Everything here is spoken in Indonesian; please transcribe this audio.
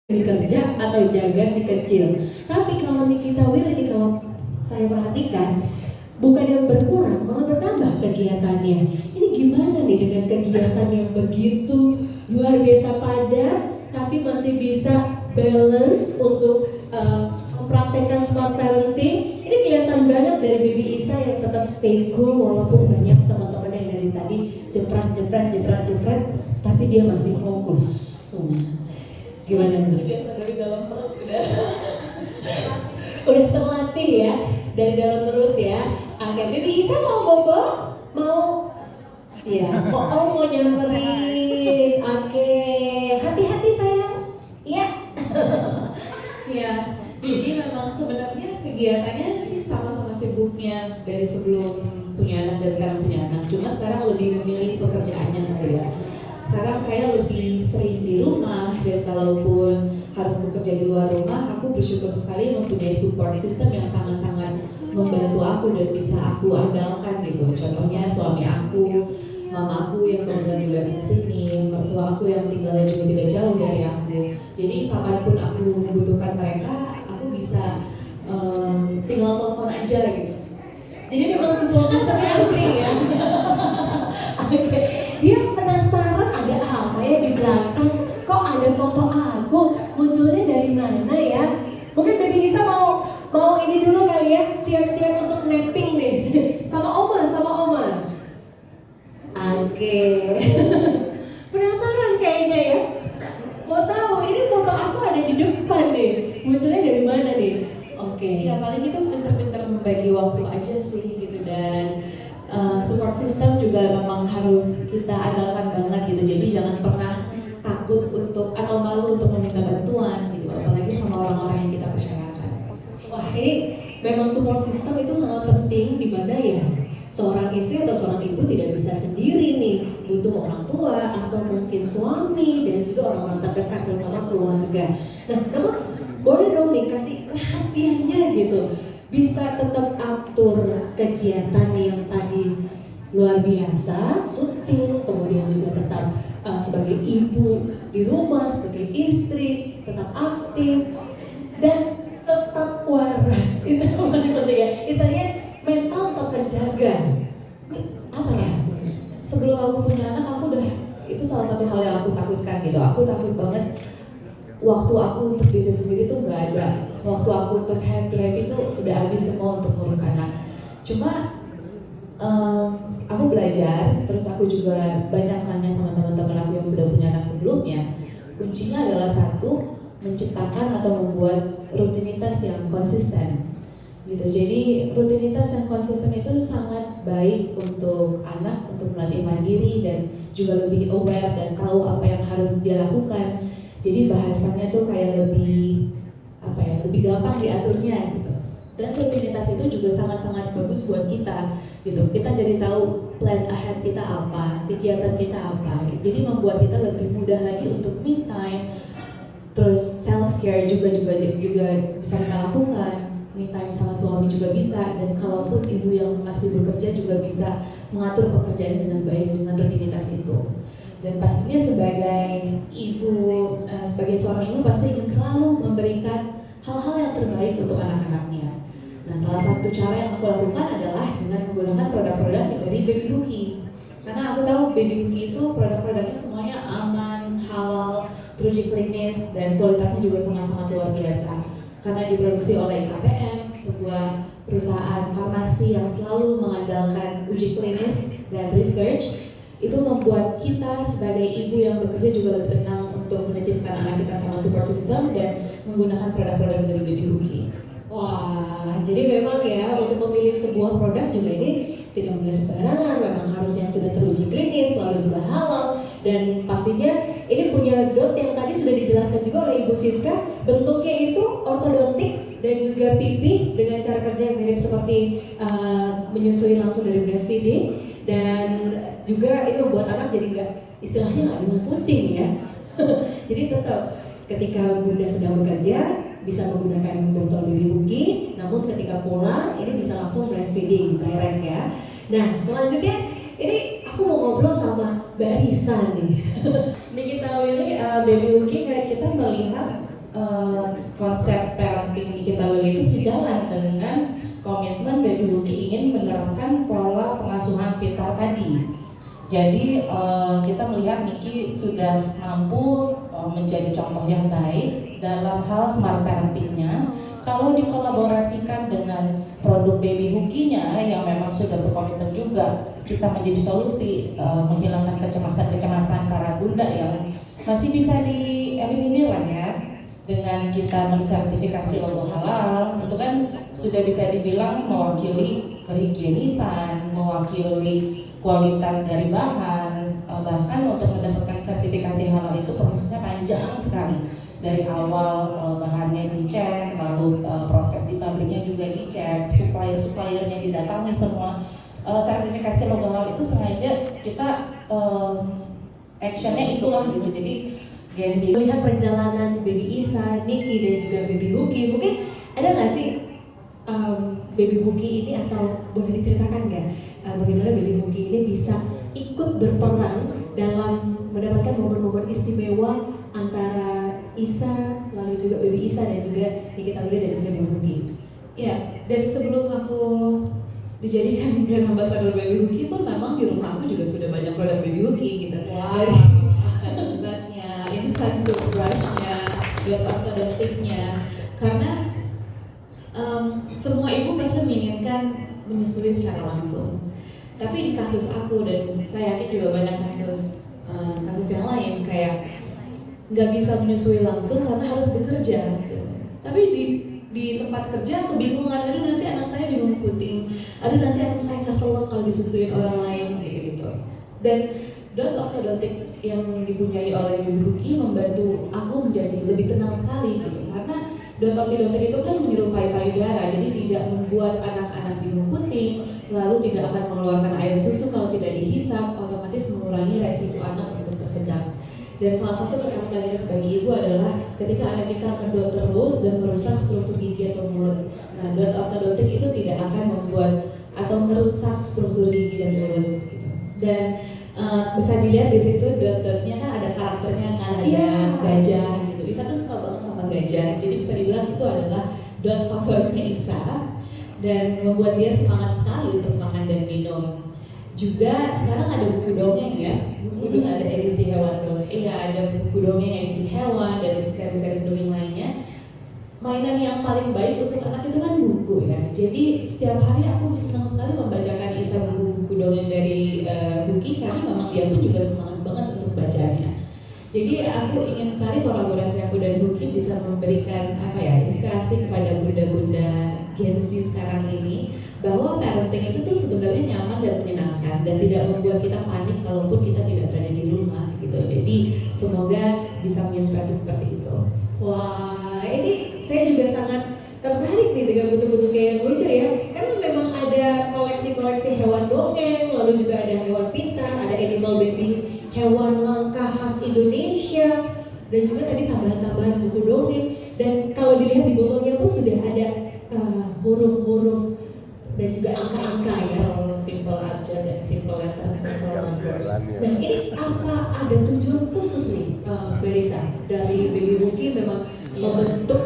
kerja atau jaga si kecil. Tapi kalau Nikita Will ini kalau saya perhatikan bukan yang berkurang, malah bertambah kegiatannya. Ini gimana nih dengan kegiatan yang begitu luar biasa padat, tapi masih bisa balance untuk mempraktekkan smart parenting. Ini kelihatan banget dari Bibi Isa yang tetap stay cool walaupun banyak teman-teman yang dari tadi jepret, tapi dia masih fokus. Gimana nih? Terbiasa dari dalam perut udah terlatih ya dari dalam perut ya. Oke, Bibi Isa mau bobo? Mau? Ya, mau nyamperin. Oke, hati-hati sayang. Iya. Ya, jadi memang sebenarnya kegiatannya sih sama-sama sibuknya dari sebelum punya anak dan sekarang punya anak. Cuma sekarang lebih memilih pekerjaannya kali ya. Sekarang kayak lebih sering di rumah, dan kalaupun harus bekerja di luar rumah, aku bersyukur sekali mempunyai support system yang sangat-sangat membantu aku dan bisa aku andalkan gitu. Contohnya suami aku, mama aku yang kebetulan juga di sini, mertua aku yang tinggalnya juga tidak jauh dari aku. Jadi kapanpun aku membutuhkan mereka, aku bisa tinggal telepon aja gitu. Jadi memang support systemnya penting ya. Oke, dia penasaran ada apa ya di belakang, kok ada foto aku, munculnya dari mana ya? Mungkin Baby Isa mau ini dulu kali ya, siap-siap untuk napping nih sama oma. Oke. Penasaran kayaknya ya, mau tahu ini foto aku ada di depan nih, munculnya dari mana nih? Oke. Ya paling itu pinter-pinter membagi waktu aja sih gitu, dan support system juga memang harus kita andalkan banget gitu. Jadi jangan pernah takut untuk atau malu untuk meminta bantuan gitu, apalagi sama orang-orang yang kita percayakan. Wah, ini memang support system itu sangat penting, di mana ya seorang istri atau seorang ibu tidak bisa sendiri nih, butuh orang tua atau mungkin suami dan juga orang-orang terdekat, terutama keluarga. Nah, namun boleh dong nih kasih rahasianya gitu, bisa tetap atur kegiatan yang tadi luar biasa, syuting, kemudian juga tetap sebagai ibu di rumah, sebagai istri, tetap aktif dan tetap waras. Itu yang paling penting ya. Istilahnya mental tetap terjaga. Ini apa ya hasilnya? Sebelum aku punya anak, aku udah, itu salah satu hal yang aku takutkan gitu. Aku takut banget waktu aku untuk diri sendiri tuh nggak ada. Waktu aku untuk happy tuh udah habis semua untuk ngurus anak. Cuma aku belajar, terus aku juga banyak nanya sama teman-teman aku yang sudah punya anak sebelumnya. Kuncinya adalah satu, menciptakan atau membuat rutinitas yang konsisten gitu. Jadi rutinitas yang konsisten itu sangat baik untuk anak, untuk melatih mandiri dan juga lebih aware dan tahu apa yang harus dia lakukan. Jadi bahasanya tuh kayak lebih lebih gampang diaturnya gitu. Dan rutinitas itu juga sangat-sangat bagus buat kita gitu. Kita jadi tahu plan ahead kita apa, kegiatan kita apa. Jadi membuat kita lebih mudah lagi untuk me time. Terus self care juga bisa kita lakukan. Me time sama suami juga bisa, dan kalaupun ibu yang masih bekerja juga bisa mengatur pekerjaan dengan baik dengan rutinitas itu. Dan pastinya sebagai ibu, sebagai seorang ibu pasti ingin selalu memberikan hal-hal yang terbaik untuk anak-anaknya. Nah, salah satu cara yang aku lakukan adalah dengan menggunakan produk-produk dari Baby Hooky. Karena aku tahu Baby Hooky itu produk-produknya semuanya aman, halal, teruji klinis, dan kualitasnya juga sangat-sangat luar biasa. Karena diproduksi oleh KPM, sebuah perusahaan farmasi yang selalu mengandalkan uji klinis dan research, itu membuat kita sebagai ibu yang bekerja juga lebih tenang untuk menitipkan anak kita sama support system dan menggunakan produk-produk dari Baby Hooky. Wah, jadi memang ya untuk memilih sebuah produk juga ini tidak boleh sembarangan, memang harus yang sudah teruji klinis, lalu juga halal, dan pastinya ini punya dot yang tadi sudah dijelaskan juga oleh Ibu Siska, bentuknya itu ortodontik dan juga pipih dengan cara kerja yang mirip seperti menyusui langsung dari breastfeeding, dan juga ini membuat anak jadi istilahnya nggak bingung puting ya. Jadi tetap ketika bunda sedang bekerja bisa menggunakan botol Baby Hooky, namun ketika pulang ini bisa langsung breastfeeding direct ya. Nah, selanjutnya ini aku mau ngobrol sama Mbak Risa nih. Nikita Willy, Baby Hooky kayak kita melihat konsep parenting Nikita Willy itu sejalan dengan komitmen Baby Huki ingin menerapkan pola pengasuhan pintar tadi. Jadi kita melihat Niki sudah mampu menjadi contoh yang baik dalam hal smart parentingnya. Kalau dikolaborasikan dengan produk Baby Huki-nya yang memang sudah berkomitmen juga, kita menjadi solusi menghilangkan kecemasan-kecemasan para bunda yang masih bisa dieliminir lah ya, dengan kita mensertifikasi logo halal. Itu kan sudah bisa dibilang mewakili kehigienisan, mewakili kualitas dari bahan, bahkan untuk mendapatkan sertifikasi halal itu prosesnya panjang sekali. Dari awal bahannya dicek, lalu proses di pabriknya juga dicek, supplier-suppliernya didatangi semua. Sertifikasi logo halal itu sengaja kita actionnya itulah gitu. Jadi Gen Z Melihat perjalanan Baby Isa, Niki dan juga Baby Huki, mungkin ada nggak sih Baby Huki ini, atau boleh diceritakan nggak bagaimana Baby Huki ini bisa ikut berperan dalam mendapatkan momen-momen istimewa antara Isa, lalu juga Baby Isa dan juga Nikita Willy dan juga Baby Huki? Ya, dari sebelum aku dijadikan brand ambassador Baby Huki pun memang di rumah aku juga sudah banyak produk Baby Huki gitu. Wow. Dari obatnya, infant toothbrushnya, buat ortodontiknya. Karena semua ibu pasti menginginkan menyusui secara langsung. Tapi di kasus aku, dan saya yakin juga banyak kasus yang lain, kayak nggak bisa menyusui langsung karena harus bekerja gitu. Tapi di tempat kerja kebingungan, aduh nanti anak saya bingung puting, aduh nanti anak saya keselak kalau disusuin orang lain gitu. Dan Dot Ortodontik yang dipunyai oleh Baby Huki membantu aku menjadi lebih tenang sekali gitu, karena Dot Ortodontik itu kan menyerupai payudara, jadi tidak membuat anak-anak bingung puting, lalu tidak akan mengeluarkan air susu kalau tidak dihisap, otomatis mengurangi resiko anak untuk tersedak. Dan salah satu ketakutan kita sebagai ibu adalah ketika anak kita ngedot terus dan merusak struktur gigi atau mulut. Nah, Dot Ortodontik itu tidak akan membuat atau merusak struktur gigi dan mulut gitu. Dan bisa dilihat di situ dot-dotnya kan ada karakternya kan, ada gajah gitu. Isa tuh suka banget sama gajah, jadi bisa dibilang itu adalah dot favoritnya Isa dan membuat dia semangat sekali untuk makan dan minum. Juga sekarang ada buku dongeng ya, buku dongeng, ada edisi hewan dongeng. Iya, ada buku dongeng edisi hewan dan seri-seri dongeng lainnya. Mainan yang paling baik untuk anak itu kan buku ya. Jadi setiap hari aku senang sekali membacakan Isa buku-buku dongeng dari Huki, karena memang dia pun juga semangat banget untuk bacanya. Jadi aku ingin sekali kolaborasi aku dan Huki bisa memberikan inspirasi kepada bunda-bunda Gen Z sekarang ini, bahwa parenting itu tuh sebenarnya nyaman dan menyenangkan dan tidak membuat kita panik kalaupun kita tidak berada di rumah gitu. Jadi semoga bisa menginspirasi seperti itu. Wah, ini saya juga sangat tertarik nih dengan bentuk-bentuknya yang lucu ya, karena memang ada koleksi-koleksi hewan dongeng, lalu juga ada hewan pintar, ada animal baby, hewan langka khas Indonesia, dan juga tadi tambahan-tambahan buku dongeng. Dan kalau dilihat di botolnya pun sudah ada huruf-huruf dan juga angka-angka ya, simple aja dan simple letter, simple numbers. Nah, ini apa ada tujuan khusus nih, Berisa, dari Baby Huki memang membentuk